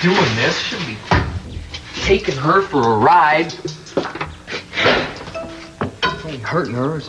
doing this. Should be taking her for a ride. It's only hurting her.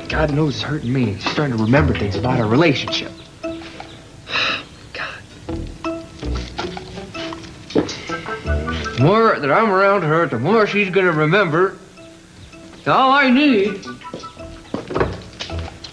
God knows it's hurting me. She's starting to remember things about our relationship. God. The more that I'm around her, the more she's going to remember. All I need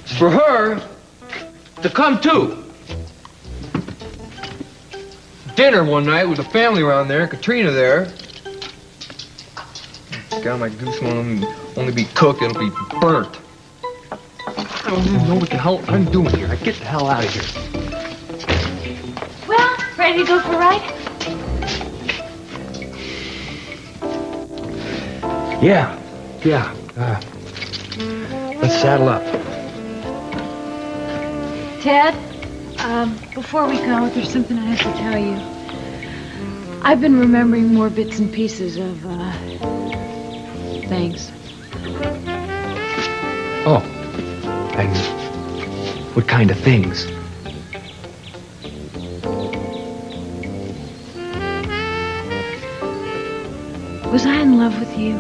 is for her to come too. Dinner one night with the family around there, Katrina there. God, my goose won't only be cooked, it'll be burnt. I don't even know what the hell I'm doing here. I get the hell out of here. Well, ready to go for a ride? Yeah. Let's saddle up. Ted, before we go, there's something I have to tell you. I've been remembering more bits and pieces of, things. Oh. And what kind of things? Was I in love with you?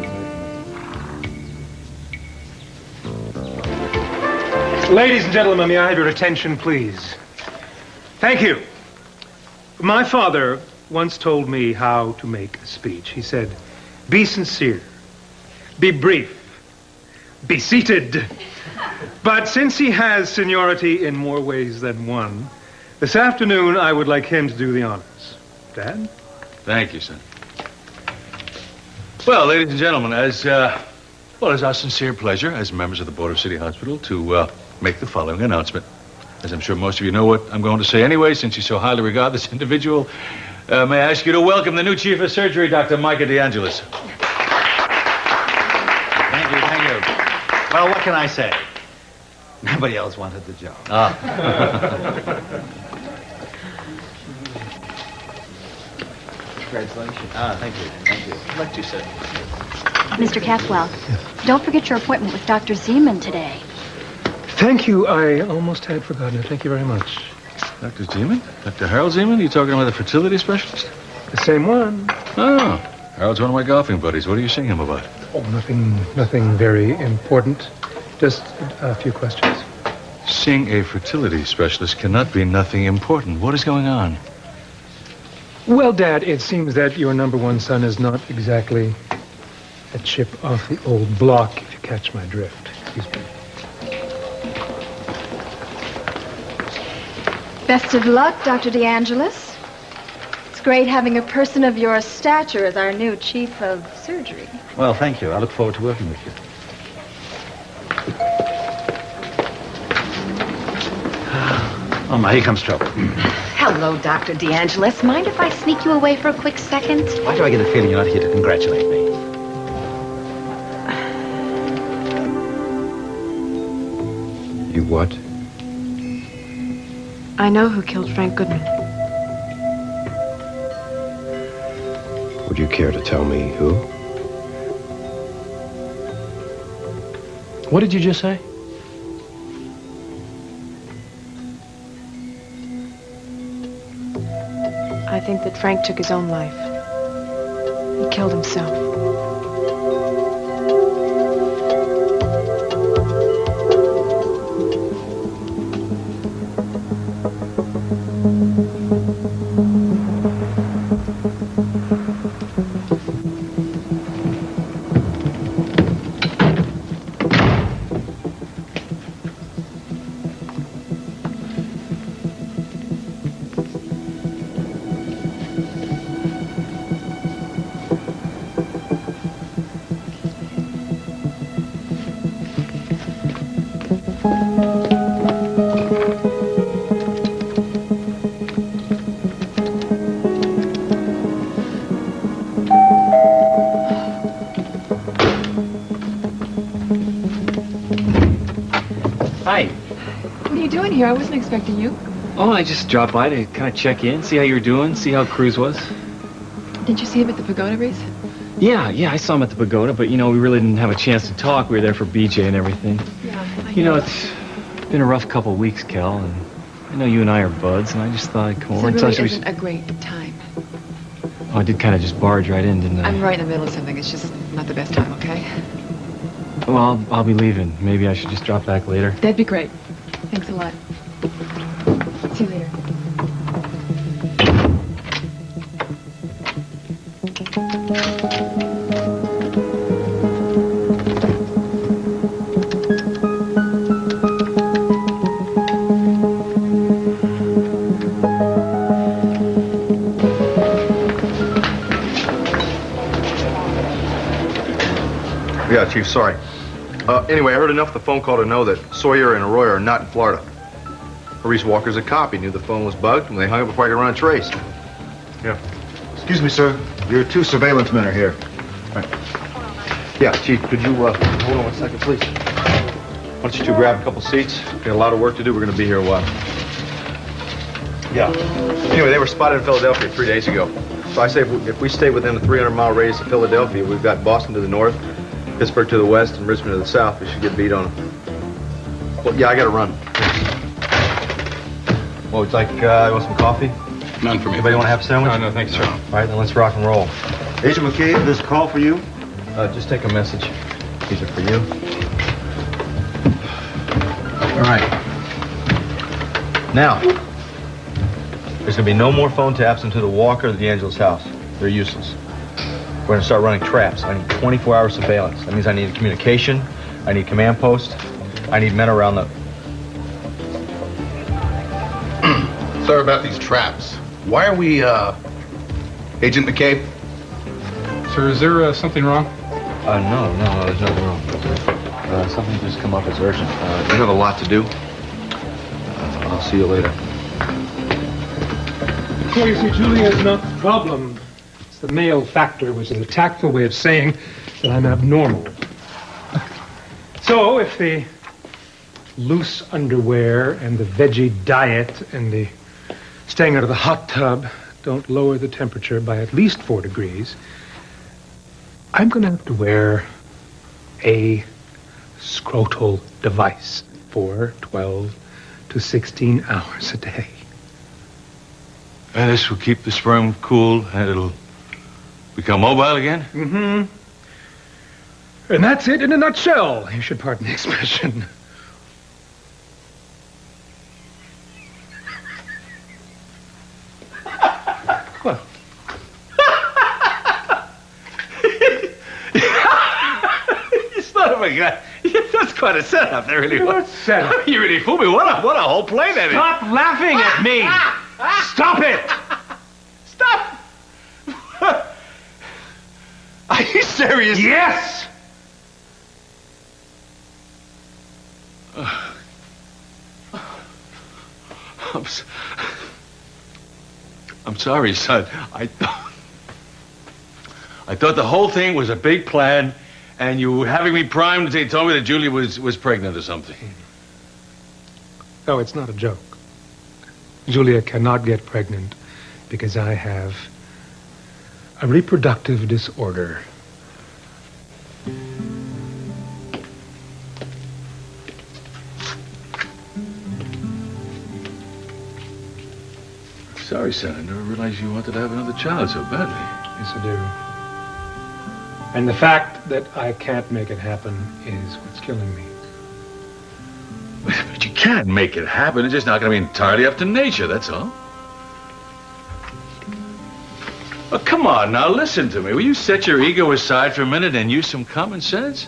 Ladies and gentlemen, may I have your attention, please? Thank you. My father once told me how to make a speech. He said, be sincere, be brief, be seated. But since he has seniority in more ways than one, this afternoon I would like him to do the honors. Dad? Thank you, son. Well, ladies and gentlemen, as our sincere pleasure as members of the Board of City Hospital to make the following announcement. As I'm sure most of you know what I'm going to say anyway, since you so highly regard this individual, may I ask you to welcome the new Chief of Surgery, Dr. Micah DeAngelis. Thank you. Well, what can I say? Nobody else wanted the job. Congratulations. Thank you. Let you sit. Mr. Caswell, don't forget your appointment with Dr. Zeman today. Thank you. I almost had forgotten it. Thank you very much. Dr. Zeman? Dr. Harold Zeman? You talking about the fertility specialist? The same one. Oh, Harold's one of my golfing buddies. What are you seeing him about? Oh, nothing very important. Just a few questions. Seeing a fertility specialist cannot be nothing important. What is going on? Well, Dad, it seems that your number one son is not exactly a chip off the old block, if you catch my drift. Excuse me. Best of luck, Dr. DeAngelis. It's great having a person of your stature as our new chief of surgery. Well, thank you. I look forward to working with you. Oh, my, here comes trouble. Hello, Dr. DeAngelis. Mind if I sneak you away for a quick second? Why do I get the feeling you're not here to congratulate me? You what? I know who killed Frank Goodman. Would you care to tell me who? What did you just say? I think that Frank took his own life. He killed himself. Hi. What are you doing here? I wasn't expecting you. Oh, I just dropped by to kind of check in, see how you were doing, see how Cruz was. Did you see him at the pagoda race? Yeah, I saw him at the pagoda, but, we really didn't have a chance to talk. We were there for BJ and everything. Yeah, I You know, it's been a rough couple of weeks, Kel, and I know you and I are buds, and I just thought I'd come over and It tell really you. isn't a great time. I did kind of just barge right in, didn't I? I'm right in the middle of something. It's just not the best time, okay? Well, I'll be leaving. Maybe I should just drop back later. That'd be great. Thanks a lot. See you later. Yeah, Chief, sorry. Anyway, I heard enough of the phone call to know that Sawyer and Arroyo are not in Florida. Maurice Walker's a cop. He knew the phone was bugged, and they hung up before I could run a trace. Yeah. Excuse me, sir. Your 2 surveillance men are here. Right. Yeah, Chief, could you hold on 1 second, please? Why don't you two grab a couple seats? Got a lot of work to do. We're going to be here a while. Yeah. Anyway, they were spotted in Philadelphia 3 days ago. So I say if we stay within a 300-mile radius of Philadelphia, we've got Boston to the north, Pittsburgh to the west, and Richmond to the south. We should get beat on them. Well, yeah, I got to run. Well, would you like, want some coffee? None for me. Anybody want to have a sandwich? No, thanks, sir. All right, then let's rock and roll. Agent McCabe, this call for you? Just take a message. These are for you. All right. Now, there's going to be no more phone taps into the Walker or the D'Angelo's house. They're useless. We're going to start running traps. I need 24-hour surveillance. That means I need communication. I need command post. I need men around the... Sir, about these traps. Why are we, Agent McCabe? Sir, is there something wrong? No, there's nothing wrong. Something just come up as urgent. You have a lot to do. I'll see you later. Well, you see, Julia is not the problem. It's the male factor, which is a tactful way of saying that I'm abnormal. So, if the loose underwear and the veggie diet and the staying out of the hot tub don't lower the temperature by at least 4 degrees, I'm going to have to wear a scrotal device for 12 to 16 hours a day. And this will keep the sperm cool, and it'll become mobile again? Mm-hmm. And that's it in a nutshell. You should pardon the expression. Well. You son of a gun. That's quite a setup. There really was. What setup? You really fooled me. What a whole play that is. Stop laughing at me! Stop it! Stop! Are you serious? Yes! I'm sorry, son. I thought the whole thing was a big plan, and you were having me primed. They told me that Julie was pregnant or something. No, it's not a joke. Julia cannot get pregnant because I have a reproductive disorder. Sorry, son. I never realized you wanted to have another child so badly. Yes, I do. And the fact that I can't make it happen is what's killing me. But you can't make it happen. It's just not going to be entirely up to nature, that's all. Well, come on now, listen to me. Will you set your ego aside for a minute and use some common sense?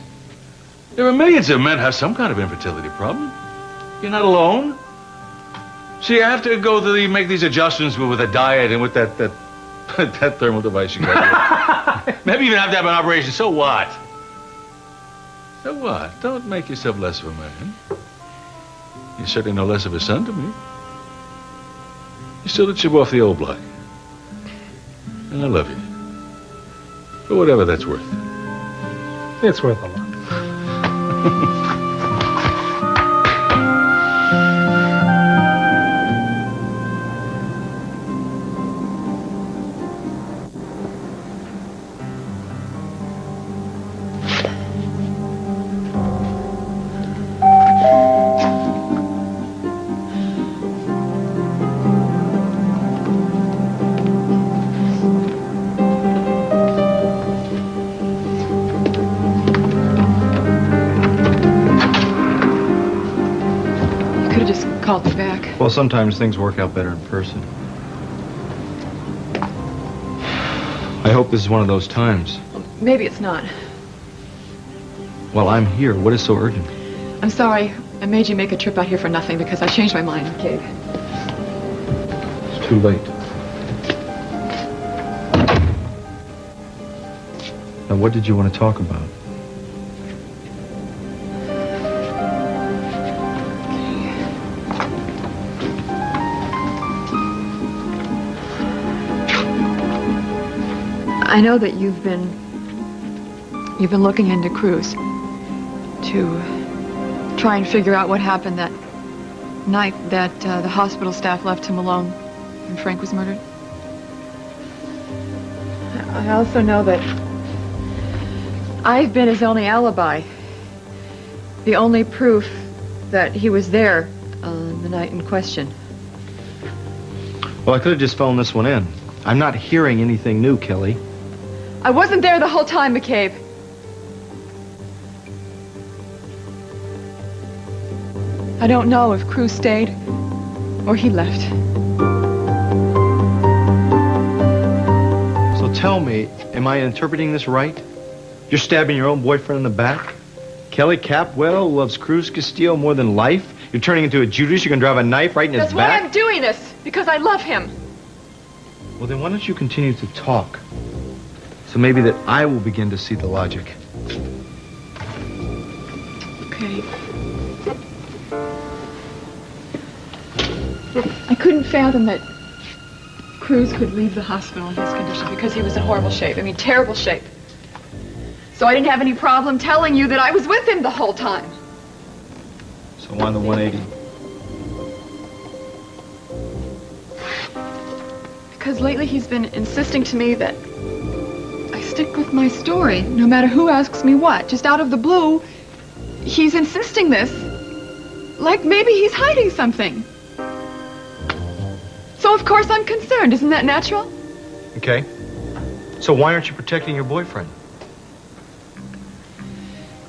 There are millions of men who have some kind of infertility problem. You're not alone. See, you have to go through make these adjustments with a diet and with that thermal device you got. Maybe even have to have an operation. So what? So what? Don't make yourself less of a man. You're certainly no less of a son to me. You're still a chip off the old block. And I love you. For whatever that's worth. It's worth a lot. just called me back. Well, sometimes things work out better in person. I hope this is one of those times. Maybe it's not. Well, I'm here. What is so urgent? I'm sorry I made you make a trip out here for nothing because I changed my mind, McCabe. It's too late. Now, what did you want to talk about? I know that you've been looking into Cruz to try and figure out what happened that night that the hospital staff left him alone and Frank was murdered. I also know that I've been his only alibi, the only proof that he was there on the night in question. Well, I could have just phoned this one in. I'm not hearing anything new, Kelly. I wasn't there the whole time, McCabe. I don't know if Cruz stayed or he left. So tell me, am I interpreting this right? You're stabbing your own boyfriend in the back? Kelly Capwell loves Cruz Castillo more than life? You're turning into a Judas? You're gonna drive a knife right in his back? That's why I'm doing this, because I love him. Well, then why don't you continue to talk? So maybe that I will begin to see the logic. Okay. I couldn't fathom that Cruz could leave the hospital in his condition because he was in horrible shape. I mean, terrible shape. So I didn't have any problem telling you that I was with him the whole time. So why the 180? Because lately he's been insisting to me that I stick with my story, no matter who asks me what. Just out of the blue, he's insisting this, like maybe he's hiding something. So of course I'm concerned. Isn't that natural? Okay. So why aren't you protecting your boyfriend?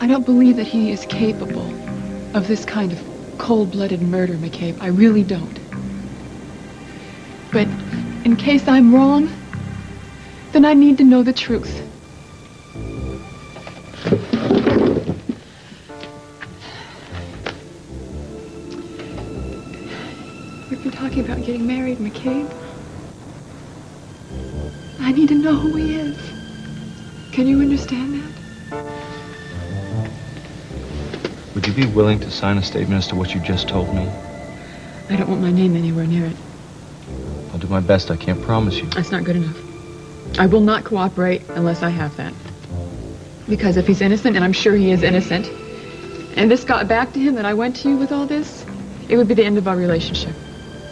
I don't believe that he is capable of this kind of cold-blooded murder, McCabe. I really don't. But in case I'm wrong, then I need to know the truth. We've been talking about getting married, McCabe. I need to know who he is. Can you understand that? Would you be willing to sign a statement as to what you just told me? I don't want my name anywhere near it. I'll do my best. I can't promise you. That's not good enough. I will not cooperate unless I have that. Because if he's innocent, and I'm sure he is innocent, and this got back to him that I went to you with all this, it would be the end of our relationship.